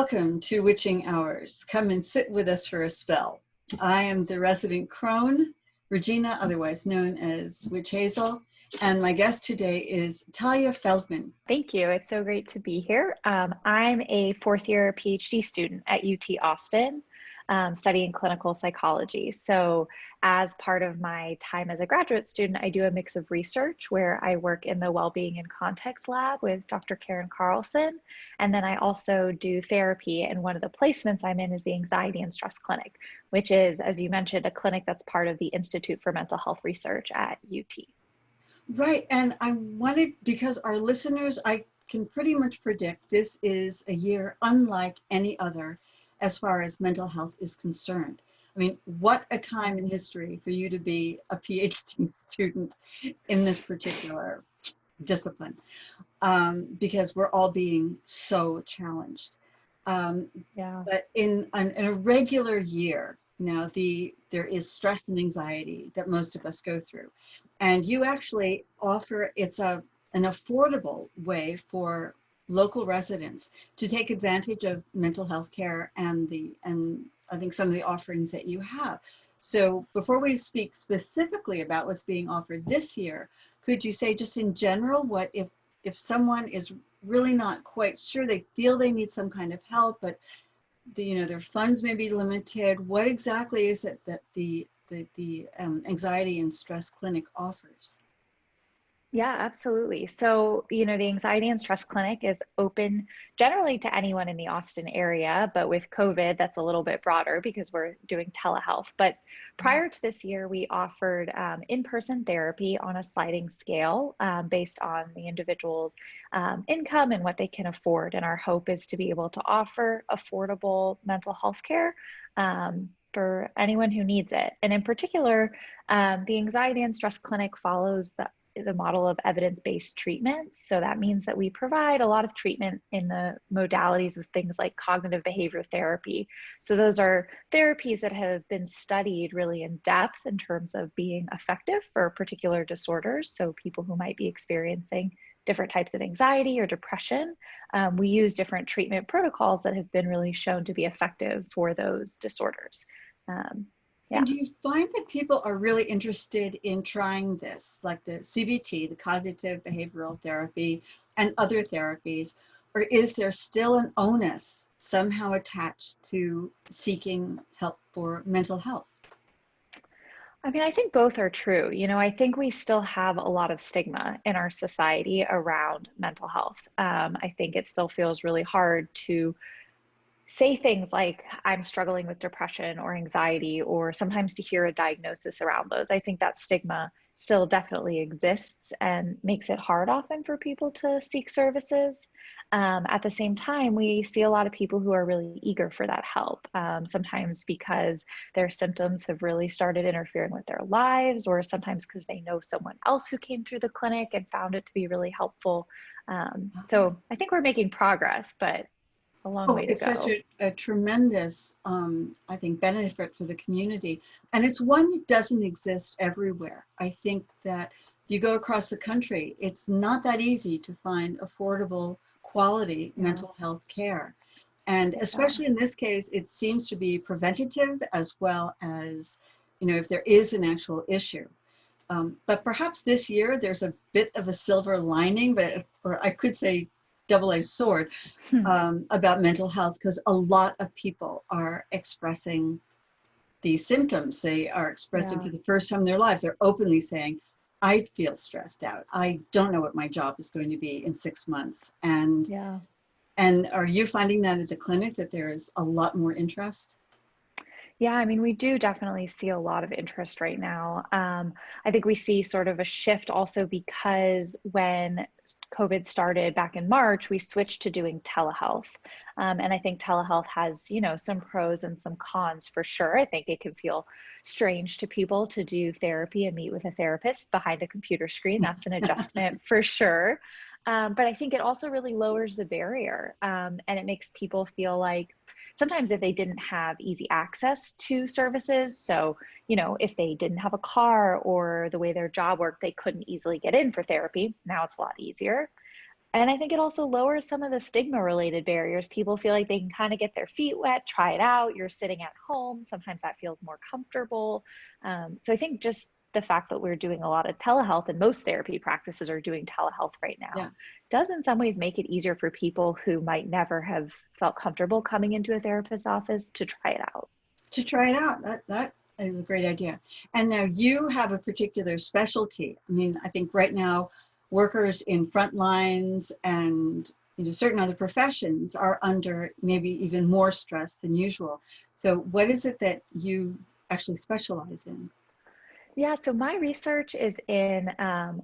Welcome to Witching Hours. Come and sit with us for a spell. I am the resident crone, Regina, otherwise known as Witch Hazel, and my guest today is Talia Feldman. Thank you. It's so great to be here. I'm a fourth year PhD student at UT Austin, studying clinical psychology. So as part of my time as a graduate student, I do a mix of research where I work in the Wellbeing and Context Lab with Dr. Karen Carlson. And then I also do therapy, and one of the placements I'm in is the Anxiety and Stress Clinic, which is, as you mentioned, a clinic that's part of the Institute for Mental Health Research at UT. Right, and I wanted, because our listeners, I can pretty much predict this is a year unlike any other as far as mental health is concerned. I mean, what a time in history for you to be a PhD student in this particular discipline, because we're all being so challenged. But in a regular year, now there is stress and anxiety that most of us go through. And you actually offer, it's an affordable way for local residents to take advantage of mental health care and I think some of the offerings that you have. So before we speak specifically about what's being offered this year, could you say just in general, what if someone is really not quite sure, they feel they need some kind of help, but their funds may be limited, what exactly is it that the Anxiety and Stress Clinic offers? Yeah, absolutely. So, the Anxiety and Stress Clinic is open generally to anyone in the Austin area, but with COVID, that's a little bit broader because we're doing telehealth. But prior to this year, we offered in-person therapy on a sliding scale based on the individual's income and what they can afford. And our hope is to be able to offer affordable mental health care for anyone who needs it. And in particular, the Anxiety and Stress Clinic follows the model of evidence-based treatments. So that means that we provide a lot of treatment in the modalities of things like cognitive behavior therapy. So those are therapies that have been studied really in depth in terms of being effective for particular disorders. So people who might be experiencing different types of anxiety or depression, we use different treatment protocols that have been really shown to be effective for those disorders. And do you find that people are really interested in trying this, like the CBT, the cognitive behavioral therapy, and other therapies, or is there still an onus somehow attached to seeking help for mental health? I mean, I think both are true. I think we still have a lot of stigma in our society around mental health. I think it still feels really hard to say things like, I'm struggling with depression or anxiety, or sometimes to hear a diagnosis around those. I think that stigma still definitely exists and makes it hard often for people to seek services. At the same time, we see a lot of people who are really eager for that help, sometimes because their symptoms have really started interfering with their lives, or sometimes because they know someone else who came through the clinic and found it to be really helpful. So I think we're making progress, but a long way to It's go. such a tremendous, I think, benefit for the community. And it's one that doesn't exist everywhere. I think that if you go across the country, it's not that easy to find affordable, quality mental health care. And especially in this case, it seems to be preventative as well as, if there is an actual issue. But perhaps this year there's a bit of a silver lining, or I could say double-edged sword, about mental health, because a lot of people are expressing these symptoms. They are expressing for the first time in their lives. They're openly saying, I feel stressed out. I don't know what my job is going to be in 6 months. And are you finding that at the clinic, that there is a lot more interest? Yeah, I mean, we do definitely see a lot of interest right now. I think we see sort of a shift also because when COVID started back in March, we switched to doing telehealth. And I think telehealth has, some pros and some cons for sure. I think it can feel strange to people to do therapy and meet with a therapist behind a computer screen. That's an adjustment for sure. But I think it also really lowers the barrier, and it makes people feel like sometimes if they didn't have easy access to services, so, if they didn't have a car or the way their job worked, they couldn't easily get in for therapy. Now it's a lot easier. And I think it also lowers some of the stigma related barriers. People feel like they can kind of get their feet wet, try it out. You're sitting at home. Sometimes that feels more comfortable. So I think just the fact that we're doing a lot of telehealth, and most therapy practices are doing telehealth right Yeah. now, does in some ways make it easier for people who might never have felt comfortable coming into a therapist's office to try it out. To try it out. That is a great idea. And now you have a particular specialty. I mean, I think right now workers in front lines and certain other professions are under maybe even more stress than usual. So what is it that you actually specialize in? Yeah, so my research is in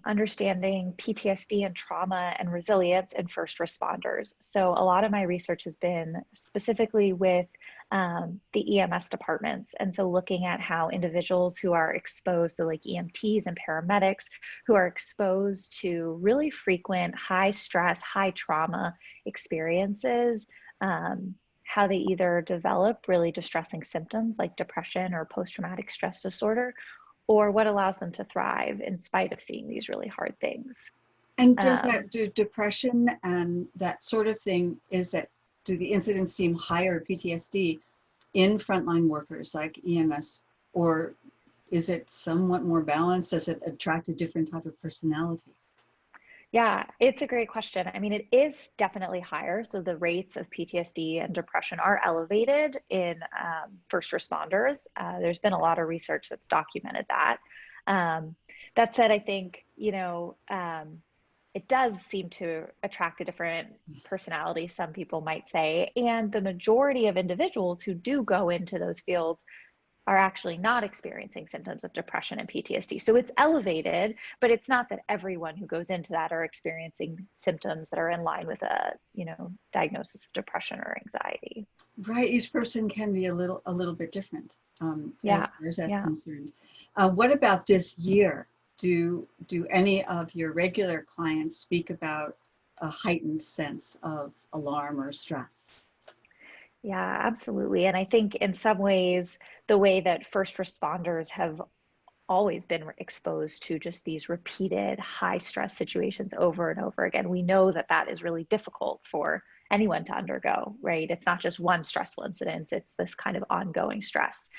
understanding PTSD and trauma and resilience in first responders. So a lot of my research has been specifically with the EMS departments. And so looking at how individuals who are exposed, so like EMTs and paramedics, who are exposed to really frequent high stress, high trauma experiences, how they either develop really distressing symptoms like depression or post-traumatic stress disorder, or what allows them to thrive in spite of seeing these really hard things. And does Um, that do depression and that sort of thing, do the incidents seem higher PTSD in frontline workers like EMS, or is it somewhat more balanced? Does it attract a different type of personality? yeah, it's a great question. I mean, it is definitely higher. So the rates of PTSD and depression are elevated in first responders. There's been a lot of research that's documented that. Um, that said, I think, it does seem to attract a different personality, some people might say. And the majority of individuals who do go into those fields are actually not experiencing symptoms of depression and PTSD. So it's elevated, but it's not that everyone who goes into that are experiencing symptoms that are in line with a, diagnosis of depression or anxiety. Right, each person can be a little bit different as Yeah, far as that's yeah. concerned. What about this year? Do any of your regular clients speak about a heightened sense of alarm or stress? Yeah, absolutely. And I think in some ways, the way that first responders have always been exposed to just these repeated high stress situations over and over again. We know that that is really difficult for anyone to undergo, right? It's not just one stressful incident, it's this kind of ongoing stress.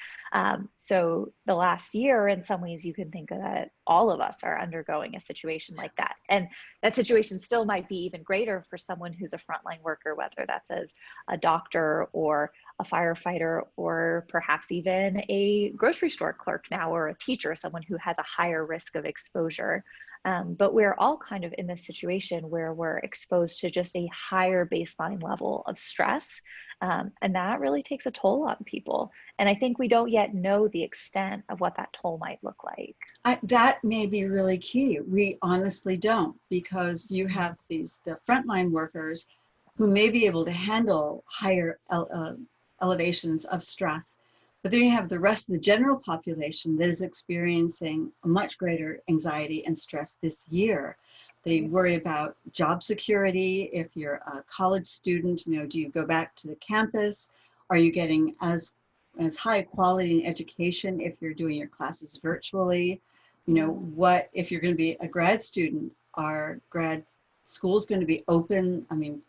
So the last year, in some ways, you can think that all of us are undergoing a situation like that. And that situation still might be even greater for someone who's a frontline worker, whether that's as a doctor or a firefighter, or perhaps even a grocery store clerk now, or a teacher, someone who has a higher risk of exposure. But we're all kind of in this situation where we're exposed to just a higher baseline level of stress. And that really takes a toll on people. And I think we don't yet know the extent of what that toll might look like. That may be really key. We honestly don't, because you have the frontline workers who may be able to handle higher elevations of stress, but then you have the rest of the general population that is experiencing a much greater anxiety and stress this year. They worry about job security. If you're a college student, do you go back to the campus? Are you getting as high quality in education if you're doing your classes virtually? What if you're going to be a grad student? Are grad schools going to be open? I mean,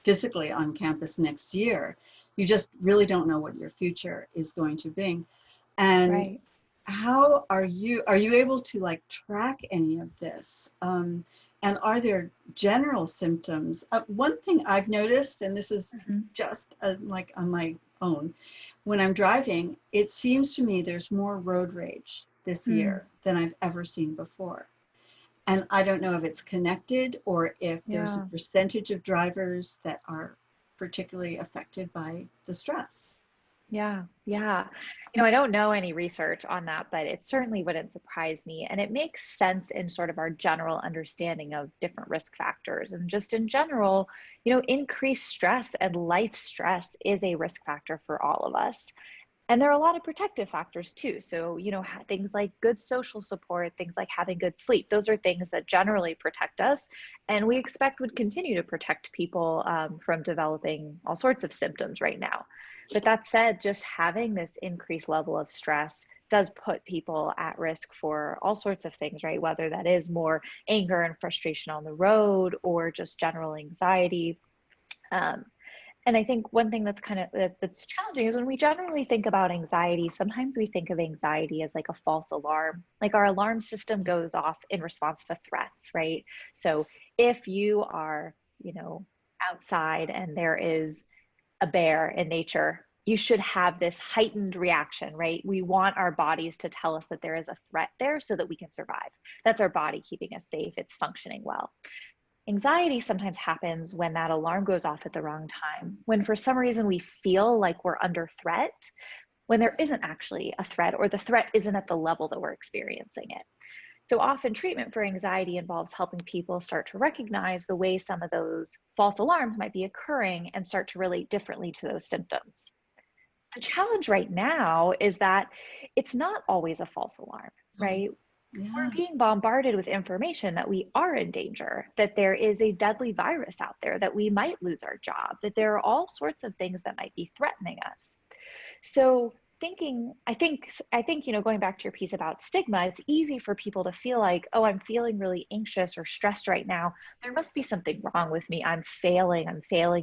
physically on campus next year? You just really don't know what your future is going to be. And Right. how are you able to like track any of this? And are there general symptoms? One thing I've noticed, and this is Mhm. just like on my own, when I'm driving, it seems to me there's more road rage this Mm, year than I've ever seen before. And I don't know if it's connected or if there's a yeah. percentage of drivers that are particularly affected by the stress. Yeah, yeah. I don't know any research on that, but it certainly wouldn't surprise me. And it makes sense in sort of our general understanding of different risk factors. And just in general, increased stress and life stress is a risk factor for all of us. And there are a lot of protective factors too. So, things like good social support, things like having good sleep, those are things that generally protect us. And we expect would continue to protect people from developing all sorts of symptoms right now. But that said, just having this increased level of stress does put people at risk for all sorts of things, right? Whether that is more anger and frustration on the road or just general anxiety. Um, and I think one thing that's that's challenging is when we generally think about anxiety, sometimes we think of anxiety as like a false alarm. Like our alarm system goes off in response to threats, right? So if you are, outside and there is a bear in nature, you should have this heightened reaction, right? We want our bodies to tell us that there is a threat there so that we can survive. That's our body keeping us safe. It's functioning well. Anxiety sometimes happens when that alarm goes off at the wrong time, when for some reason we feel like we're under threat, when there isn't actually a threat or the threat isn't at the level that we're experiencing it. So often treatment for anxiety involves helping people start to recognize the way some of those false alarms might be occurring and start to relate differently to those symptoms. The challenge right now is that it's not always a false alarm, Oh, right? We're yeah. being bombarded with information that we are in danger, that there is a deadly virus out there, that we might lose our job, that there are all sorts of things that might be threatening us. So going back to your piece about stigma, it's easy for people to feel like, oh, I'm feeling really anxious or stressed right now. There must be something wrong with me. I'm failing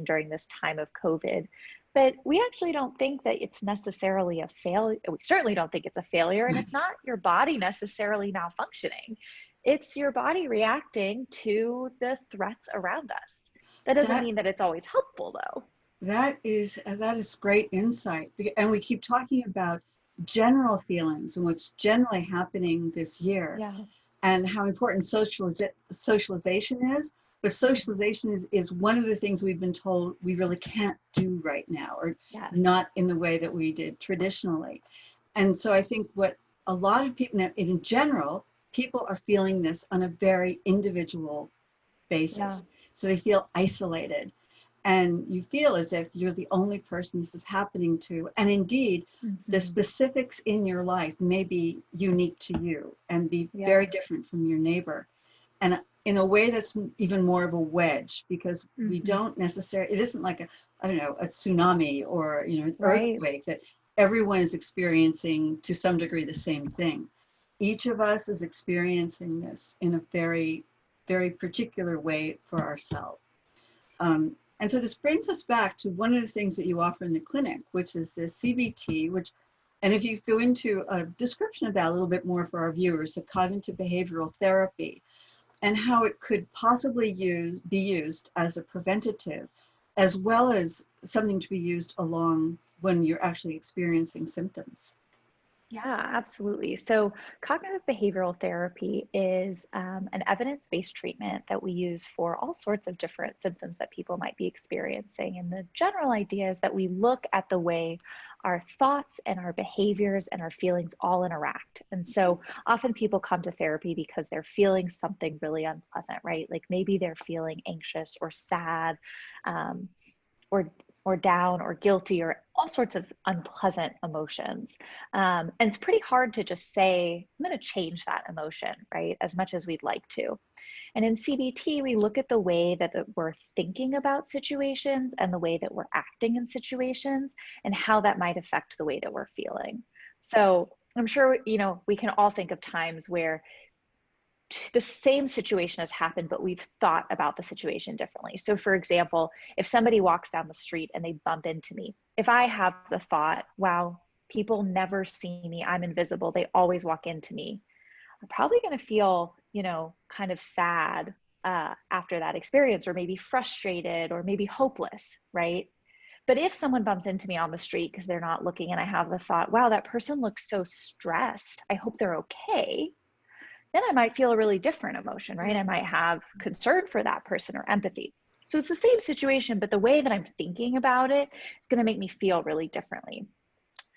during this time of COVID. But we actually don't think that it's necessarily a failure. We certainly don't think it's a failure, and it's not your body necessarily malfunctioning. It's your body reacting to the threats around us. That doesn't That mean that it's always helpful, though. that is great insight. And we keep talking about general feelings and what's generally happening this year, Yeah. and how important socialization is. But socialization is one of the things we've been told we really can't do right now, or Yes. not in the way that we did traditionally. And so I think what a lot of people, in general, people are feeling this on a very individual Yeah. basis. So they feel isolated. And you feel as if you're the only person this is happening to. And indeed, the Hmm. specifics in your life may be unique to you and be very Yeah. different from your neighbor. And in a way that's even more of a wedge, because we Hmm. don't necessarily, it isn't like I don't know, a tsunami or, an Right. earthquake that everyone is experiencing to some degree the same thing. Each of us is experiencing this in a very, very particular way for ourselves. And so this brings us back to one of the things that you offer in the clinic, which is the CBT, and if you go into a description of that a little bit more for our viewers, the cognitive behavioral therapy, and how it could possibly be used as a preventative, as well as something to be used along when you're actually experiencing symptoms. Yeah, absolutely. So, cognitive behavioral therapy is an evidence based treatment that we use for all sorts of different symptoms that people might be experiencing. And the general idea is that we look at the way our thoughts and our behaviors and our feelings all interact. And so, often people come to therapy because they're feeling something really unpleasant, right? Like maybe they're feeling anxious or sad. Um, or down or guilty or all sorts of unpleasant emotions. And it's pretty hard to just say, I'm going to change that emotion, right? As much as we'd like to. And in CBT, we look at the way that we're thinking about situations and the way that we're acting in situations and how that might affect the way that we're feeling. So I'm sure, we can all think of times where the same situation has happened, but we've thought about the situation differently. So, for example, if somebody walks down the street and they bump into me, if I have the thought, wow, people never see me, I'm invisible, they always walk into me, I'm probably going to feel, kind of sad after that experience, or maybe frustrated, or maybe hopeless, right? But if someone bumps into me on the street because they're not looking, and I have the thought, wow, that person looks so stressed, I hope they're okay, then I might feel a really different emotion, right? I might have concern for that person or empathy. So it's the same situation, but the way that I'm thinking about it is going to make me feel really differently.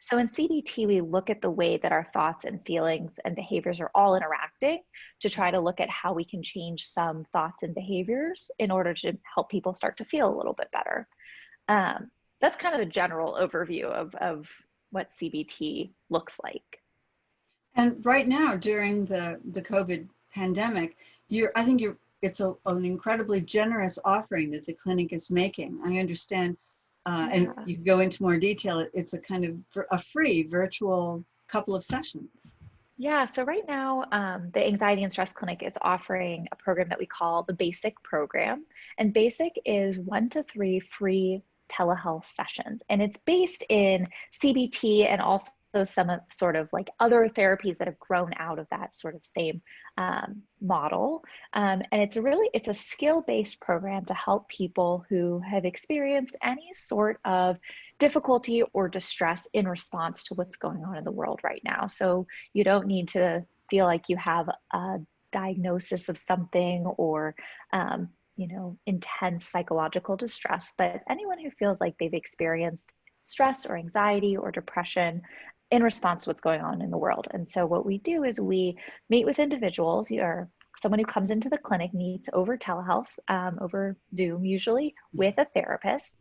So in CBT, we look at the way that our thoughts and feelings and behaviors are all interacting to try to look at how we can change some thoughts and behaviors in order to help people start to feel a little bit better. That's kind of the general overview of what CBT looks like. And right now, during the COVID pandemic, I think it's an incredibly generous offering that the clinic is making. I understand, and Yeah. you can go into more detail. It's a kind of a free virtual couple of sessions? Yeah, so right now, the Anxiety and Stress Clinic is offering a program that we call the Basic program. And Basic is 1 to 3 free telehealth sessions. And it's based in CBT and also some of sort of like other therapies that have grown out of that sort of same model. And it's a skill-based program to help people who have experienced any sort of difficulty or distress in response to what's going on in the world right now. So you don't need to feel like you have a diagnosis of something or, intense psychological distress, but anyone who feels like they've experienced stress or anxiety or depression in response to what's going on in the world. And so what we do is we meet with individuals, or someone who comes into the clinic meets over telehealth, over Zoom usually, with a therapist.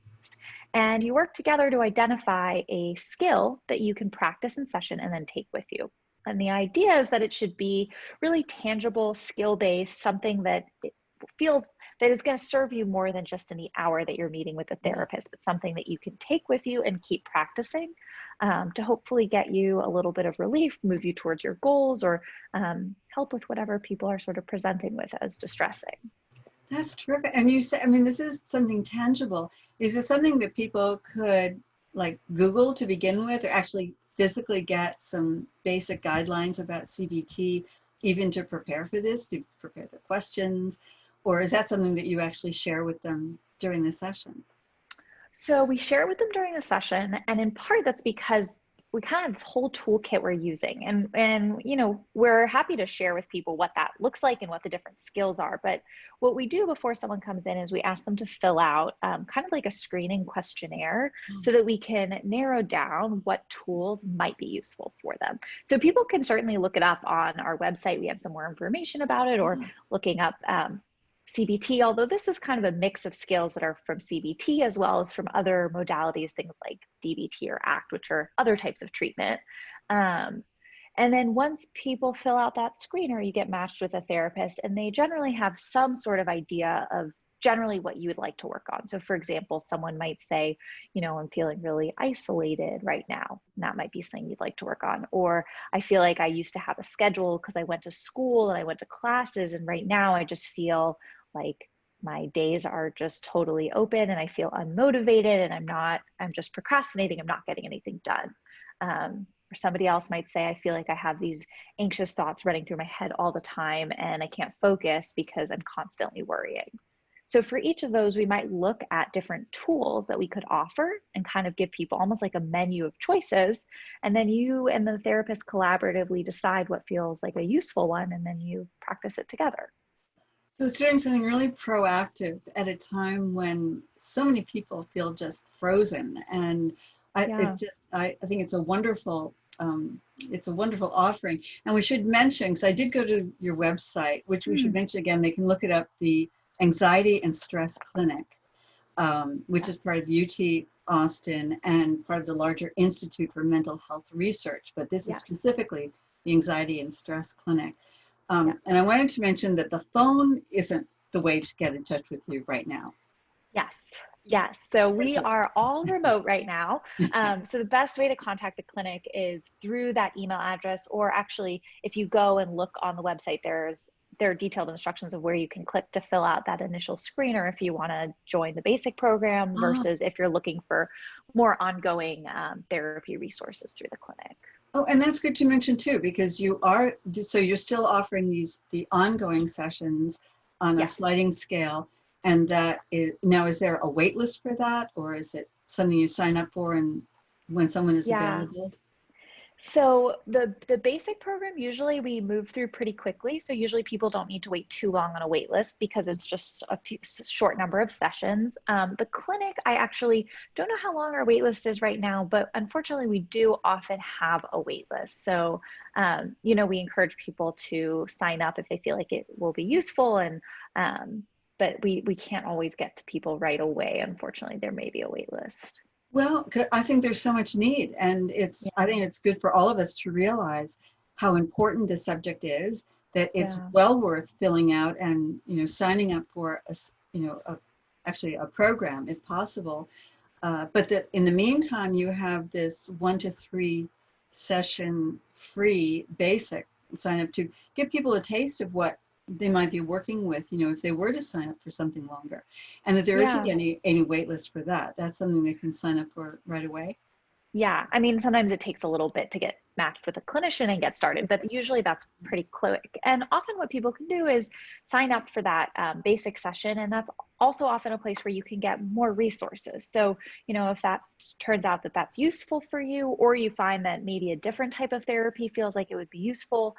And you work together to identify a skill that you can practice in session and then take with you. And the idea is that it should be really tangible, skill-based, something that feels that is going to serve you more than just in the hour that you're meeting with a therapist, but something that you can take with you and keep practicing to hopefully get you a little bit of relief, move you towards your goals, or help with whatever people are sort of presenting with as distressing. That's terrific. And you said, I mean, this is something tangible. Is this something that people could like Google to begin with, or actually physically get some basic guidelines about CBT, even to prepare for this, to prepare the questions? Or is that something that you actually share with them during the session? So we share it with them during the session, and in part that's because we kind of have this whole toolkit we're using, and we're happy to share with people what that looks like and what the different skills are. But what we do before someone comes in is we ask them to fill out kind of like a screening questionnaire so that we can narrow down what tools might be useful for them. So people can certainly look it up on our website. We have some more information about it, or looking up CBT, although this is kind of a mix of skills that are from CBT as well as from other modalities, things like DBT or ACT, which are other types of treatment. And then once people fill out that screener, you get matched with a therapist, and they generally have some sort of idea of generally what you would like to work on. So for example, someone might say, I'm feeling really isolated right now. And that might be something you'd like to work on. Or I feel like I used to have a schedule because I went to school and I went to classes, and right now I just feel like my days are just totally open and I feel unmotivated and I'm just procrastinating. I'm not getting anything done. Or somebody else might say, I feel like I have these anxious thoughts running through my head all the time and I can't focus because I'm constantly worrying. So for each of those, we might look at different tools that we could offer and kind of give people almost like a menu of choices. And then you and the therapist collaboratively decide what feels like a useful one, and then you practice it together. So it's doing something really proactive at a time when so many people feel just frozen. And Yeah. I think it's a wonderful offering. And we should mention, because I did go to your website, which we should mention again, they can look it up, the Anxiety and Stress Clinic, which is part of UT Austin and part of the larger Institute for Mental Health Research. But this is Yeah. specifically the Anxiety and Stress Clinic. And I wanted to mention that the phone isn't the way to get in touch with you right now. Yes. Yes. So we are all remote right now. So the best way to contact the clinic is through that email address, or actually, if you go and look on the website, there are detailed instructions of where you can click to fill out that initial screener if you want to join the basic program versus if you're looking for more ongoing therapy resources through the clinic. Oh, and that's good to mention too, because you're still offering the ongoing sessions on a sliding scale. And is there a wait list for that, or is it something you sign up for and when someone is available? So the basic program, usually we move through pretty quickly. So usually people don't need to wait too long on a wait list because it's just a short number of sessions. The clinic, I actually don't know how long our wait list is right now, but unfortunately we do often have a wait list. So, we encourage people to sign up if they feel like it will be useful, and but we can't always get to people right away. Unfortunately, there may be a wait list. Well, I think there's so much need, and I think it's good for all of us to realize how important this subject is, that it's well worth filling out and, signing up for actually a program if possible. But that in the meantime, you have this 1 to 3 session free basic sign up to give people a taste of what they might be working with, if they were to sign up for something longer, and that there isn't Yeah. any wait list for that. That's something they can sign up for right away. Yeah, I mean, sometimes it takes a little bit to get matched with a clinician and get started, but usually that's pretty quick. And often what people can do is sign up for that basic session, and that's also often a place where you can get more resources. So, if that turns out that that's useful for you, or you find that maybe a different type of therapy feels like it would be useful,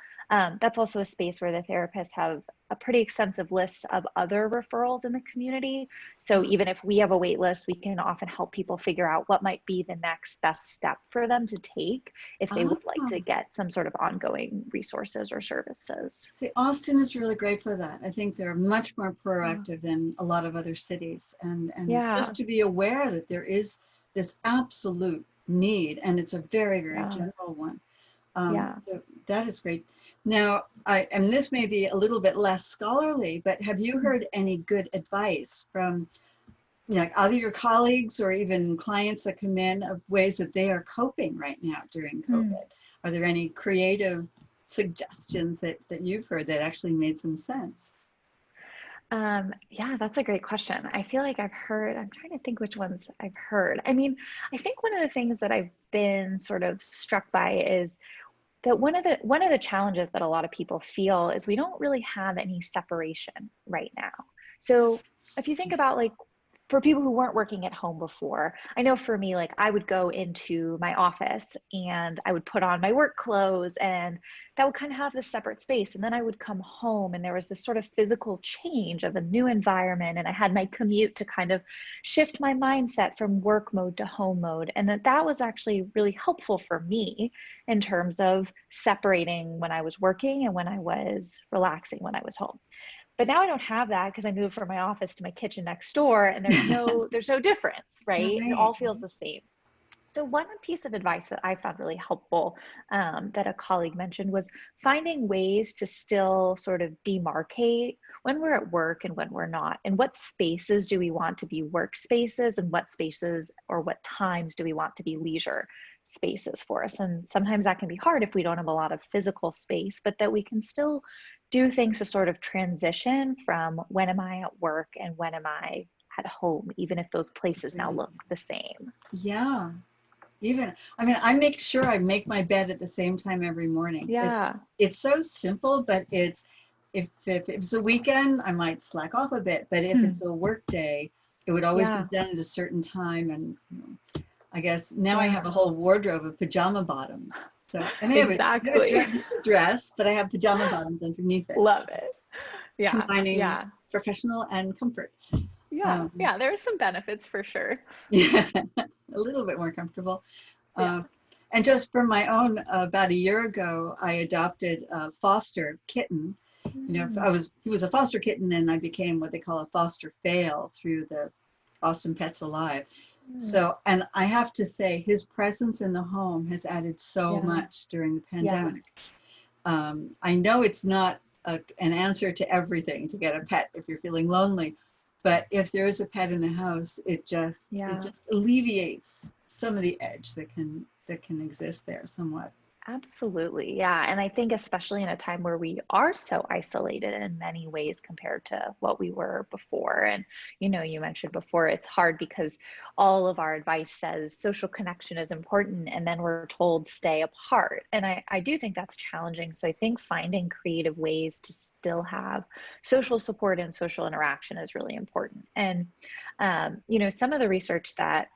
that's also a space where the therapists have a pretty extensive list of other referrals in the community. So even if we have a wait list, we can often help people figure out what might be the next best step for them to take if they would like to Ah, get some sort of ongoing resources or services. see, Austin is really great for that. I think they're much more Yeah. proactive than a lot of other cities. And Yeah. just to be aware that there is this absolute need, and it's a very, very Yeah. general one. Yeah. So that is great. Now, and this may be a little bit less scholarly, but have you heard any good advice from either your colleagues or even clients that come in of ways that they are coping right now during Hmm. COVID? Are there any creative suggestions that you've heard that actually made some sense? Yeah, that's a great question. I feel like I'm trying to think which ones I've heard. I mean, I think one of the things that I've been sort of struck by is that one of the challenges that a lot of people feel is we don't really have any separation right now. So if you think Yes. about, like, for people who weren't working at home before, I know for me, like, I would go into my office and I would put on my work clothes, and that would kind of have this separate space. And then I would come home and there was this sort of physical change of a new environment. And I had my commute to kind of shift my mindset from work mode to home mode. And that was actually really helpful for me in terms of separating when I was working and when I was relaxing when I was home. But now I don't have that because I moved from my office to my kitchen next door, and there's no difference, right? It Right. all feels the same. So one piece of advice that I found really helpful, that a colleague mentioned, was finding ways to still sort of demarcate when we're at work and when we're not, and what spaces do we want to be workspaces, and what spaces or what times do we want to be leisure spaces for us. And sometimes that can be hard if we don't have a lot of physical space, but that we can still do things to sort of transition from when am I at work and when am I at home, even if those That's places now great. look the same. Yeah. Even, I mean, I make sure I make my bed at the same time every morning. Yeah. It's so simple, but if it's a weekend, I might slack off a bit. But if Hmm. it's a work day, it would always be Yeah. done at a certain time. And I guess now I have Yeah. a whole wardrobe of pajama bottoms. So I may have a Exactly. dress, this is a dress, but I have pajama bottoms underneath it, Love it. Yeah. combining Yeah. professional and comfort. Yeah. Um, Yeah. There are some benefits for sure. yeah, a little bit more comfortable. Yeah. Uh, and just for my own, about a year ago, I adopted a foster kitten. Mm. He was a foster kitten, and I became what they call a foster fail through the Austin Pets Alive. Mm. So, and I have to say, his presence in the home has added so Yeah. much during the Yeah. pandemic. I know it's not an answer to everything to get a pet if you're feeling lonely, but if there is a pet in the house, it Yeah. just alleviates some of the edge that can exist there somewhat. Absolutely. Yeah. And I think, especially in a time where we are so isolated in many ways compared to what we were before. And, you mentioned before, it's hard because all of our advice says social connection is important. And then we're told stay apart. And I do think that's challenging. So I think finding creative ways to still have social support and social interaction is really important. And, some of the research that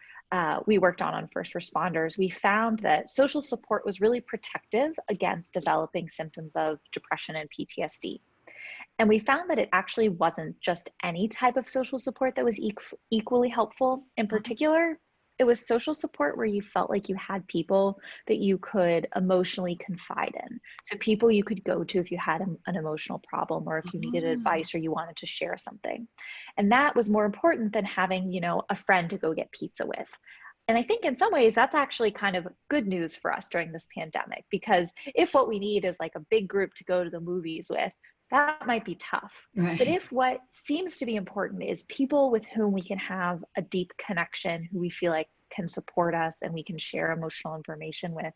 we worked on first responders, we found that social support was really protective against developing symptoms of depression and PTSD. And we found that it actually wasn't just any type of social support that was equally helpful. In particular, it was social support where you felt like you had people that you could emotionally confide in. So people you could go to if you had an emotional problem, or if you needed Ah, advice or you wanted to share something. And that was more important than having, a friend to go get pizza with. And I think in some ways that's actually kind of good news for us during this pandemic, because if what we need is like a big group to go to the movies with, that might be tough. But right. if what seems to be important is people with whom we can have a deep connection, who we feel like can support us and we can share emotional information with,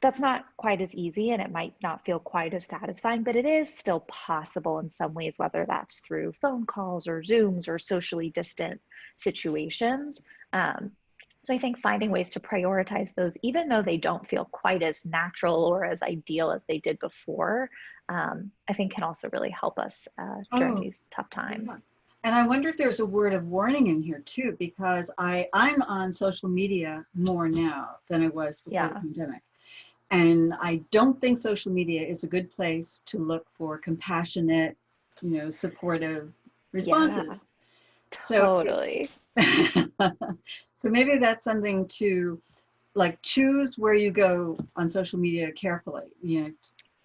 that's not quite as easy and it might not feel quite as satisfying, but it is still possible in some ways, whether that's through phone calls or Zooms or socially distant situations. Um, so I think finding ways to prioritize those, even though they don't feel quite as natural or as ideal as they did before, I think can also really help us during Oh, these tough yeah. times. And I wonder if there's a word of warning in here too, because I'm on social media more now than I was before the Yeah, pandemic. And I don't think social media is a good place to look for compassionate, supportive yeah, responses. So, totally. so maybe that's something to like choose where you go on social media carefully, maybe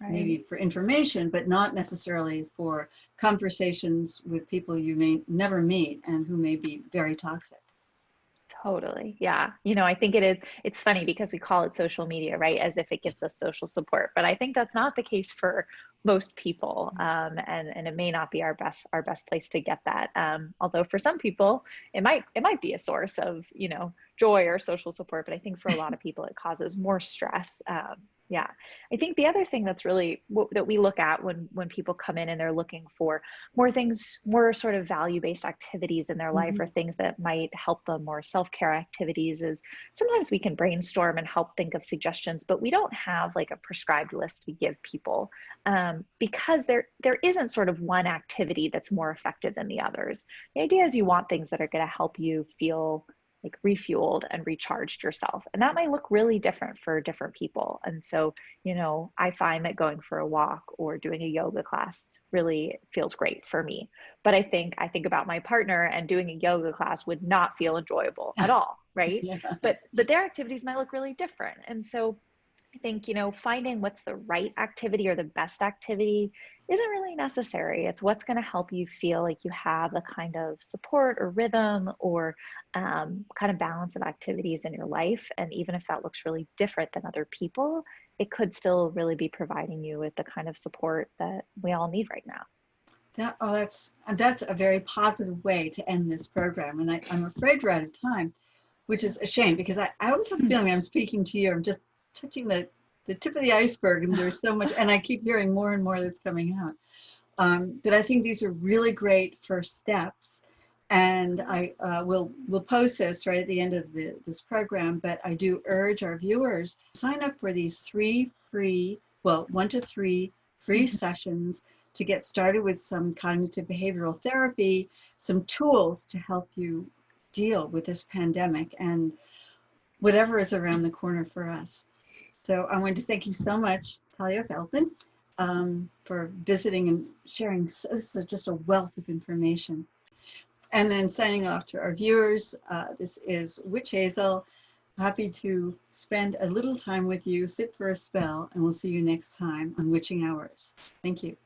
Right. for information, but not necessarily for conversations with people you may never meet and who may be very toxic. Totally. Yeah. I think it's funny because we call it social media, right? As if it gives us social support. But I think that's not the case for most people. And it may not be our best place to get that. Although for some people it might be a source of, joy or social support. But I think for a lot of people it causes more stress. Yeah. I think the other thing that's really that we look at when people come in and they're looking for more things, more sort of value-based activities in their life Mhm. or things that might help them, more self-care activities, is sometimes we can brainstorm and help think of suggestions, but we don't have like a prescribed list we give people, because there isn't sort of one activity that's more effective than the others. The idea is you want things that are going to help you feel like refueled and recharged yourself. And that might look really different for different people. And so, I find that going for a walk or doing a yoga class really feels great for me. But I think about my partner, and doing a yoga class would not feel enjoyable at all, right? Yeah. But their activities might look really different. And so I think, finding what's the right activity or the best activity isn't really necessary. It's what's going to help you feel like you have the kind of support or rhythm or kind of balance of activities in your life. And even if that looks really different than other people, it could still really be providing you with the kind of support that we all need right now. That's a very positive way to end this program. And I'm afraid we're out of time, which is a shame because I always have a feeling I'm speaking to you. I'm just touching the tip of the iceberg, and there's so much, and I keep hearing more and more that's coming out. But I think these are really great first steps. And I will post this right at the end of this program. But I do urge our viewers sign up for these 1 to 3 free Mhm. sessions to get started with some cognitive behavioral therapy, some tools to help you deal with this pandemic and whatever is around the corner for us. So I want to thank you so much, Talia Feldman, for visiting and sharing. This is just a wealth of information. And then signing off to our viewers, this is Witch Hazel. Happy to spend a little time with you, sit for a spell, and we'll see you next time on Witching Hours. Thank you.